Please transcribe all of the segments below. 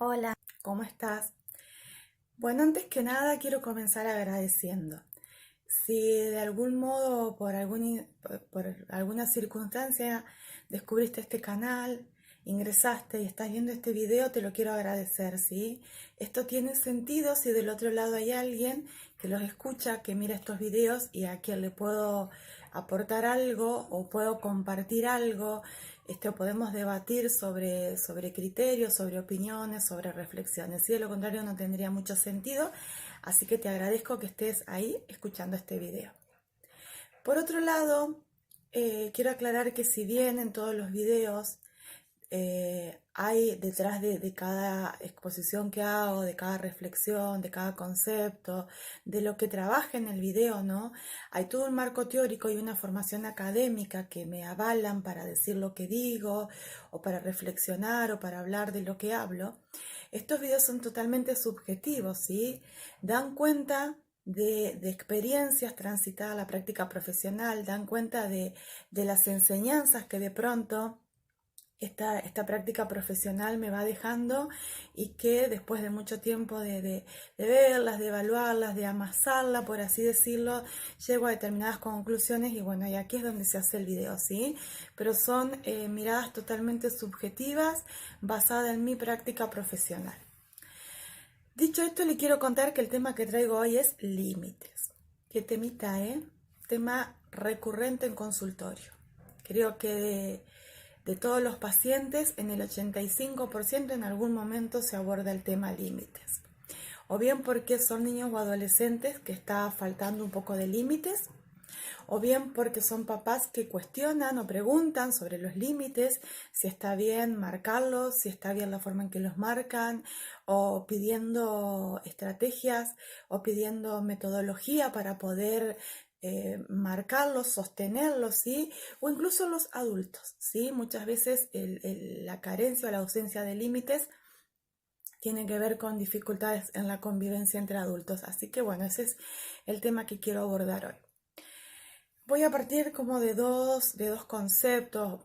Hola, ¿cómo estás? Bueno, antes que nada quiero comenzar agradeciendo. Si de algún modo, por alguna circunstancia, descubriste este canal, ingresaste y estás viendo este video, te lo quiero agradecer, ¿sí? Esto tiene sentido si del otro lado hay alguien que los escucha, que mira estos videos y a quien le puedo aportar algo o puedo compartir algo. Podemos debatir sobre criterios, sobre opiniones, sobre reflexiones. Si de lo contrario no tendría mucho sentido. Así que te agradezco que estés ahí escuchando este video. Por otro lado, quiero aclarar que si bien en todos los videos hay detrás de cada exposición que hago, de cada reflexión, de cada concepto, de lo que trabaja en el video, ¿no? Hay todo un marco teórico y una formación académica que me avalan para decir lo que digo, o para reflexionar, o para hablar de lo que hablo. Estos videos son totalmente subjetivos, ¿sí? Dan cuenta de experiencias transitadas a la práctica profesional, dan cuenta de las enseñanzas que de pronto esta práctica profesional me va dejando y que después de mucho tiempo de verlas, de evaluarlas, de amasarla, por así decirlo, llego a determinadas conclusiones y bueno, y aquí es donde se hace el video, ¿sí? Pero son miradas totalmente subjetivas basadas en mi práctica profesional. Dicho esto, le quiero contar que el tema que traigo hoy es límites. Qué temita, ¿eh? Tema recurrente en consultorio. Creo que de todos los pacientes, en el 85% en algún momento se aborda el tema límites. O bien porque son niños o adolescentes que está faltando un poco de límites, o bien porque son papás que cuestionan o preguntan sobre los límites, si está bien marcarlos, si está bien la forma en que los marcan, o pidiendo estrategias o pidiendo metodología para poder marcarlos, sostenerlos, ¿sí? O incluso los adultos, ¿sí? Muchas veces la carencia o la ausencia de límites tiene que ver con dificultades en la convivencia entre adultos. Así que bueno, ese es el tema que quiero abordar hoy. Voy a partir como de dos conceptos,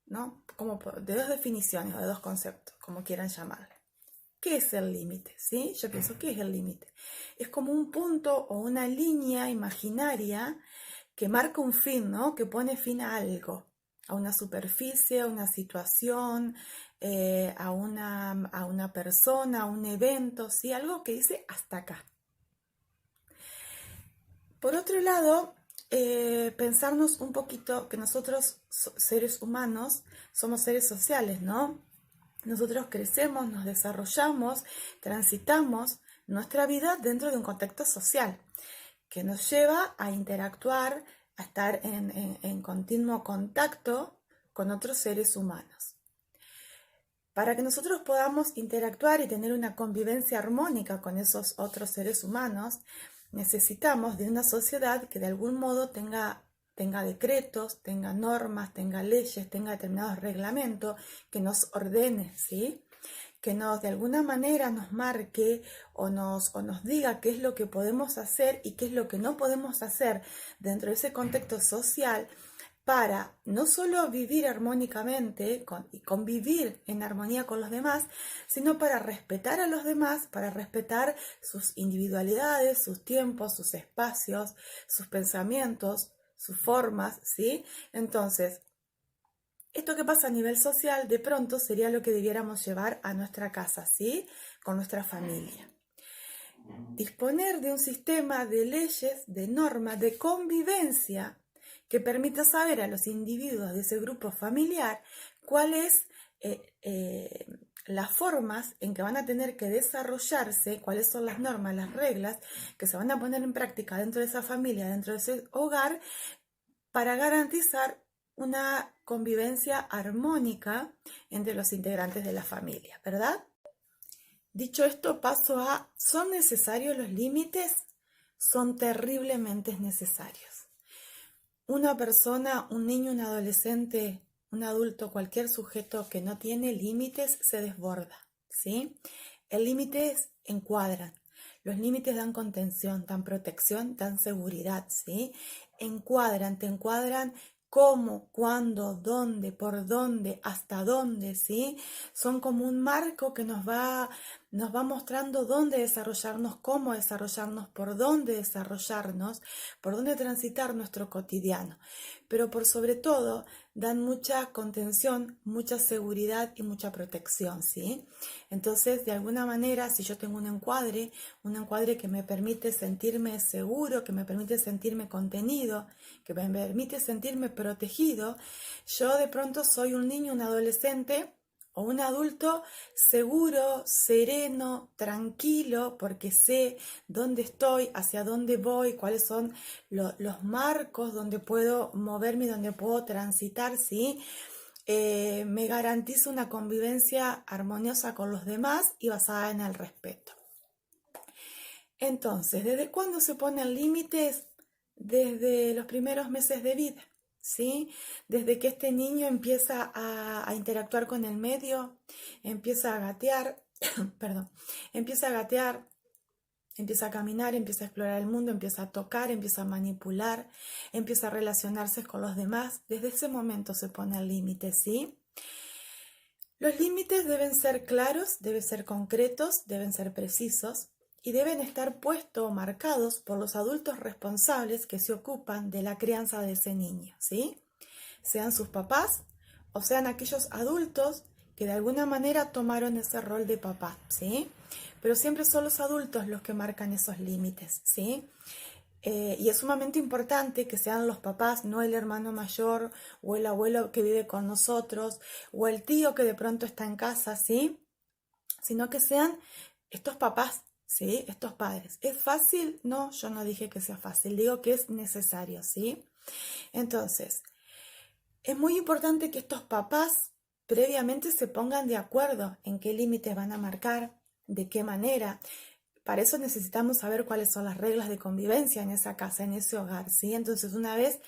¿no? Como de dos definiciones o de dos conceptos, como quieran llamarle. ¿Qué es el límite? ¿Sí? Yo pienso, ¿qué es el límite? Es como un punto o una línea imaginaria que marca un fin, ¿no? Que pone fin a algo, a una superficie, a una situación, a una persona, a un evento, ¿sí? Algo que dice hasta acá. Por otro lado, pensarnos un poquito que nosotros, seres humanos, somos seres sociales, ¿no? Nosotros crecemos, nos desarrollamos, transitamos nuestra vida dentro de un contexto social que nos lleva a interactuar, a estar en continuo contacto con otros seres humanos. Para que nosotros podamos interactuar y tener una convivencia armónica con esos otros seres humanos, necesitamos de una sociedad que de algún modo tenga decretos, tenga normas, tenga leyes, tenga determinados reglamentos que nos ordene, ¿sí? Que de alguna manera nos marque o nos diga qué es lo que podemos hacer y qué es lo que no podemos hacer dentro de ese contexto social para no solo vivir armónicamente y convivir en armonía con los demás, sino para respetar a los demás, para respetar sus individualidades, sus tiempos, sus espacios, sus pensamientos, sus formas, ¿sí? Entonces, esto que pasa a nivel social, de pronto sería lo que debiéramos llevar a nuestra casa, ¿sí? Con nuestra familia. Disponer de un sistema de leyes, de normas, de convivencia que permita saber a los individuos de ese grupo familiar cuáles las formas en que van a tener que desarrollarse, cuáles son las normas, las reglas que se van a poner en práctica dentro de esa familia, dentro de ese hogar, para garantizar una convivencia armónica entre los integrantes de la familia, ¿verdad? Dicho esto, paso a, ¿son necesarios los límites? Son terriblemente necesarios. Una persona, un niño, un adolescente, un adulto, cualquier sujeto que no tiene límites se desborda, ¿sí? El límite encuadran. Los límites dan contención, dan protección, dan seguridad, ¿sí? Te encuadran cómo, cuándo, dónde, por dónde, hasta dónde, ¿sí? Son como un marco que nos va mostrando dónde desarrollarnos, cómo desarrollarnos, por dónde transitar nuestro cotidiano. Pero por sobre todo, dan mucha contención, mucha seguridad y mucha protección, ¿sí? Entonces, de alguna manera, si yo tengo un encuadre que me permite sentirme seguro, que me permite sentirme contenido, que me permite sentirme protegido, yo de pronto soy un niño, un adolescente o un adulto seguro, sereno, tranquilo, porque sé dónde estoy, hacia dónde voy, cuáles son los marcos donde puedo moverme, donde puedo transitar, ¿sí? Me garantiza una convivencia armoniosa con los demás y basada en el respeto. Entonces, ¿desde cuándo se ponen límites? Desde los primeros meses de vida, ¿sí? Desde que este niño empieza a interactuar con el medio, empieza a gatear, perdón, empieza a gatear, empieza a caminar, empieza a explorar el mundo, empieza a tocar, empieza a manipular, empieza a relacionarse con los demás. Desde ese momento se pone el límite, ¿sí? Los límites deben ser claros, deben ser concretos, deben ser precisos y deben estar puestos o marcados por los adultos responsables que se ocupan de la crianza de ese niño, ¿sí? Sean sus papás o sean aquellos adultos que de alguna manera tomaron ese rol de papá, ¿sí? Pero siempre son los adultos los que marcan esos límites, ¿sí? Y es sumamente importante que sean los papás, no el hermano mayor o el abuelo que vive con nosotros o el tío que de pronto está en casa, ¿sí? Sino que sean estos papás, ¿sí? Estos padres. ¿Es fácil? No, yo no dije que sea fácil, digo que es necesario, ¿sí? Entonces, es muy importante que estos papás previamente se pongan de acuerdo en qué límites van a marcar, de qué manera. Para eso necesitamos saber cuáles son las reglas de convivencia en esa casa, en ese hogar, ¿sí? Entonces, una vez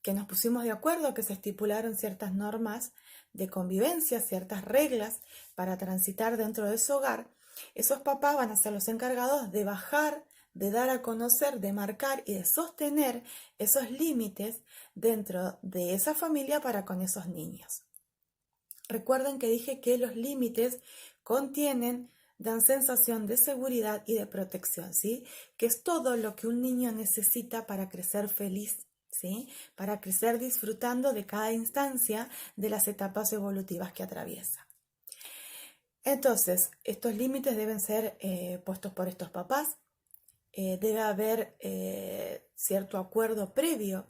que nos pusimos de acuerdo, que se estipularon ciertas normas de convivencia, ciertas reglas para transitar dentro de ese hogar, esos papás van a ser los encargados de bajar, de dar a conocer, de marcar y de sostener esos límites dentro de esa familia para con esos niños. Recuerden que dije que los límites dan sensación de seguridad y de protección, ¿sí? Que es todo lo que un niño necesita para crecer feliz, ¿sí? Para crecer disfrutando de cada instancia de las etapas evolutivas que atraviesa. Entonces, estos límites deben ser puestos por estos papás, debe haber cierto acuerdo previo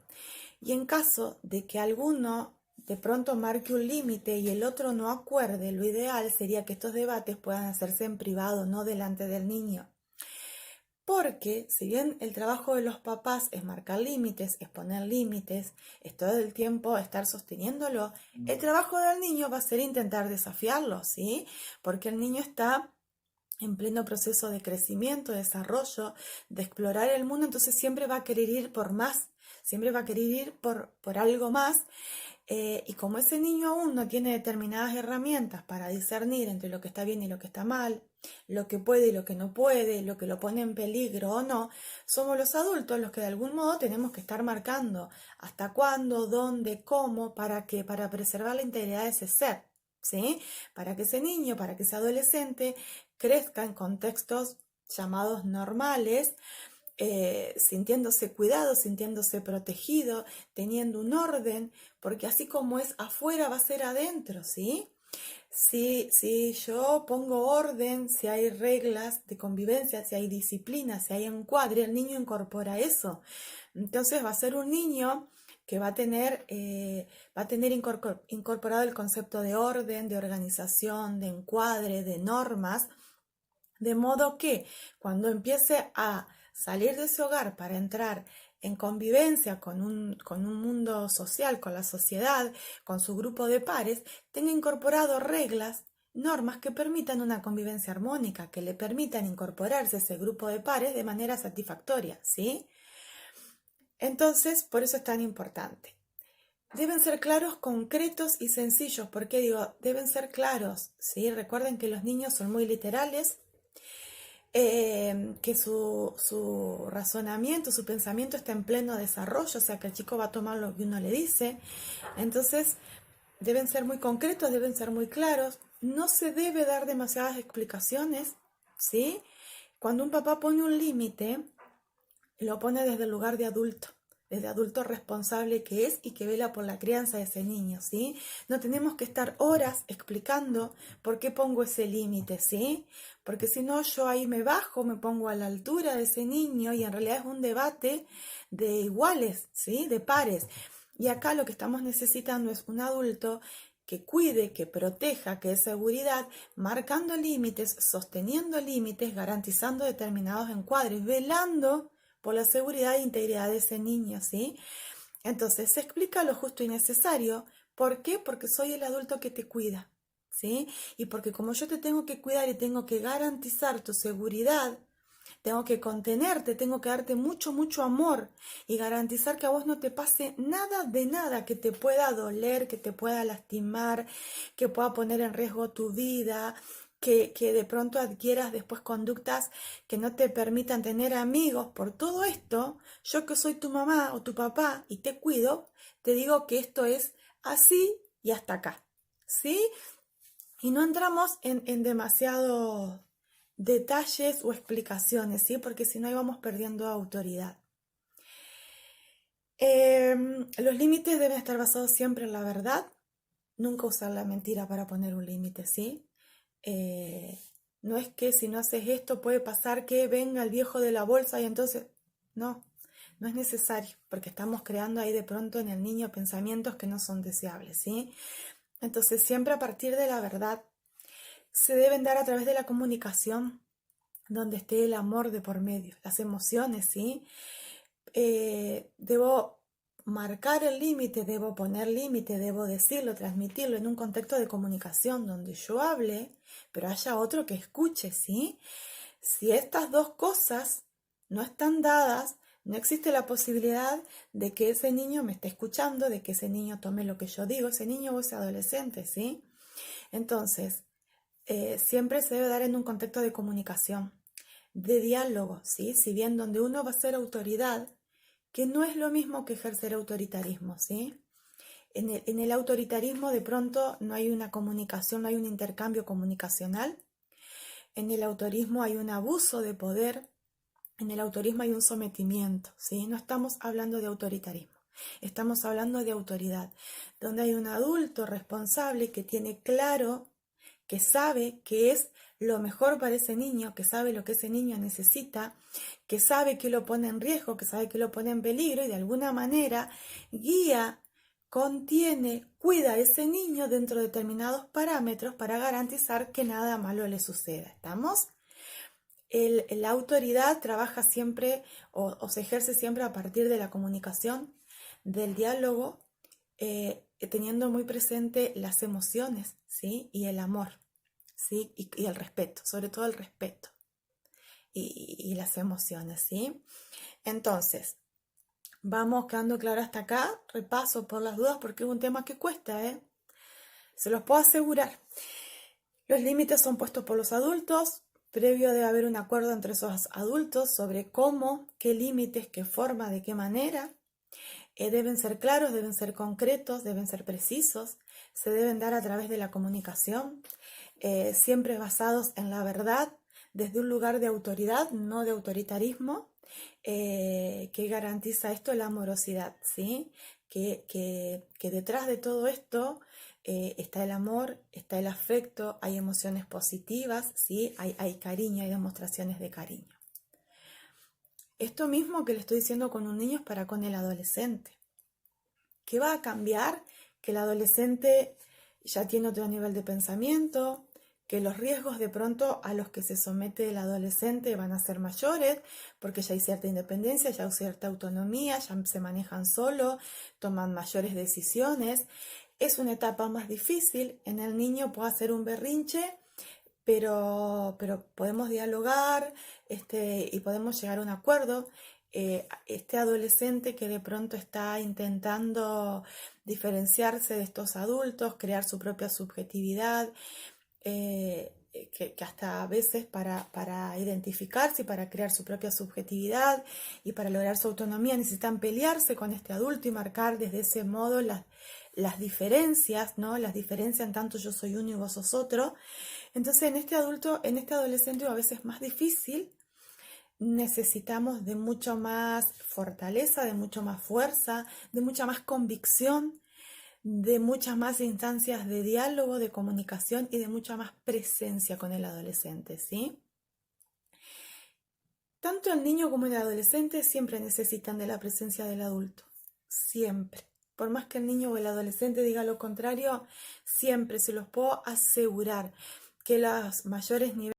y en caso de que alguno de pronto marque un límite y el otro no acuerde, lo ideal sería que estos debates puedan hacerse en privado, no delante del niño. Porque si bien el trabajo de los papás es marcar límites, es poner límites, es todo el tiempo estar sosteniéndolo, el trabajo del niño va a ser intentar desafiarlo, ¿sí? Porque el niño está en pleno proceso de crecimiento, de desarrollo, de explorar el mundo, entonces siempre va a querer ir por más, siempre va a querer ir por algo más. Y como ese niño aún no tiene determinadas herramientas para discernir entre lo que está bien y lo que está mal, lo que puede y lo que no puede, lo que lo pone en peligro o no, somos los adultos los que de algún modo tenemos que estar marcando hasta cuándo, dónde, cómo, para qué, para preservar la integridad de ese ser, ¿sí? Para que ese niño, para que ese adolescente crezca en contextos llamados normales, sintiéndose cuidado, sintiéndose protegido, teniendo un orden, porque así como es afuera va a ser adentro, ¿sí? Si yo pongo orden, si hay reglas de convivencia, si hay disciplina, si hay encuadre, el niño incorpora eso. Entonces va a ser un niño que va a tener incorporado el concepto de orden, de organización, de encuadre, de normas, de modo que cuando empiece a salir de ese hogar para entrar en convivencia con un mundo social, con la sociedad, con su grupo de pares, tenga incorporado reglas, normas que permitan una convivencia armónica, que le permitan incorporarse a ese grupo de pares de manera satisfactoria, ¿sí? Entonces, por eso es tan importante. Deben ser claros, concretos y sencillos. ¿Por qué digo? Deben ser claros, ¿sí? Recuerden que los niños son muy literales. que su razonamiento, su pensamiento está en pleno desarrollo, o sea que el chico va a tomar lo que uno le dice. Entonces, deben ser muy concretos, deben ser muy claros. No se debe dar demasiadas explicaciones, ¿sí? Cuando un papá pone un límite, lo pone desde el lugar desde adulto responsable que es y que vela por la crianza de ese niño, ¿sí? No tenemos que estar horas explicando por qué pongo ese límite, ¿sí? Porque si no, yo ahí me bajo, me pongo a la altura de ese niño y en realidad es un debate de iguales, ¿sí? De pares. Y acá lo que estamos necesitando es un adulto que cuide, que proteja, que dé seguridad, marcando límites, sosteniendo límites, garantizando determinados encuadres, velando por la seguridad e integridad de ese niño, ¿sí? Entonces se explica lo justo y necesario. ¿Por qué? Porque soy el adulto que te cuida, ¿sí? Y porque como yo te tengo que cuidar y tengo que garantizar tu seguridad, tengo que contenerte, tengo que darte mucho, mucho amor y garantizar que a vos no te pase nada de nada que te pueda doler, que te pueda lastimar, que pueda poner en riesgo tu vida, que de pronto adquieras después conductas que no te permitan tener amigos. Por todo esto, yo que soy tu mamá o tu papá y te cuido, te digo que esto es así y hasta acá, ¿sí? Y no entramos en demasiados detalles o explicaciones, ¿sí? Porque si no, ahí vamos perdiendo autoridad. Los límites deben estar basados siempre en la verdad, nunca usar la mentira para poner un límite, ¿sí? Eh, no es que si no haces esto puede pasar que venga el viejo de la bolsa y entonces, no, no es necesario, porque estamos creando ahí de pronto en el niño pensamientos que no son deseables, ¿sí? Entonces siempre a partir de la verdad se deben dar a través de la comunicación, donde esté el amor de por medio, las emociones, ¿sí? Debo marcar el límite, debo poner límite, debo decirlo, transmitirlo en un contexto de comunicación donde yo hable, pero haya otro que escuche, ¿sí? Si estas dos cosas no están dadas, no existe la posibilidad de que ese niño me esté escuchando, de que ese niño tome lo que yo digo, ese niño o ese adolescente, ¿sí? Entonces, siempre se debe dar en un contexto de comunicación, de diálogo, ¿sí? Si bien donde uno va a ser autoridad, que no es lo mismo que ejercer autoritarismo, ¿sí? En el autoritarismo de pronto no hay una comunicación, no hay un intercambio comunicacional. En el autorismo hay un abuso de poder, en el autorismo hay un sometimiento, ¿sí? No estamos hablando de autoritarismo, estamos hablando de autoridad, donde hay un adulto responsable que tiene claro, que sabe que es lo mejor para ese niño, que sabe lo que ese niño necesita, que sabe que lo pone en riesgo, que sabe que lo pone en peligro y de alguna manera guía, contiene, cuida a ese niño dentro de determinados parámetros para garantizar que nada malo le suceda. ¿Estamos? La autoridad trabaja siempre o se ejerce siempre a partir de la comunicación, del diálogo, teniendo muy presente las emociones, ¿sí? Y el amor, ¿sí? Y el respeto, sobre todo el respeto y las emociones, ¿sí? Entonces, vamos quedando claro hasta acá, repaso por las dudas porque es un tema que cuesta, ¿eh? Se los puedo asegurar. Los límites son puestos por los adultos, previo debe haber un acuerdo entre esos adultos sobre cómo, qué límites, qué forma, de qué manera. Deben ser claros, deben ser concretos, deben ser precisos, se deben dar a través de la comunicación, siempre basados en la verdad, desde un lugar de autoridad, no de autoritarismo, que garantiza esto la amorosidad, ¿sí? Que detrás de todo esto está el amor, está el afecto, hay emociones positivas, ¿sí? Hay cariño, hay demostraciones de cariño. Esto mismo que le estoy diciendo con un niño es para con el adolescente. ¿Qué va a cambiar? Que el adolescente ya tiene otro nivel de pensamiento, que los riesgos de pronto a los que se somete el adolescente van a ser mayores, porque ya hay cierta independencia, ya hay cierta autonomía, ya se manejan solo, toman mayores decisiones. Es una etapa más difícil, en el niño puede hacer un berrinche, pero podemos dialogar y podemos llegar a un acuerdo. Este adolescente que de pronto está intentando diferenciarse de estos adultos, crear su propia subjetividad, que hasta a veces para identificarse y para crear su propia subjetividad y para lograr su autonomía necesitan pelearse con este adulto y marcar desde ese modo las diferencias, ¿no? Las diferencian tanto yo soy uno y vos sos otro. Entonces en este adulto, en este adolescente a veces es más difícil, necesitamos de mucho más fortaleza, de mucho más fuerza, de mucha más convicción, de muchas más instancias de diálogo, de comunicación y de mucha más presencia con el adolescente, ¿sí? Tanto el niño como el adolescente siempre necesitan de la presencia del adulto, siempre. Por más que el niño o el adolescente diga lo contrario, siempre se los puedo asegurar que los mayores niveles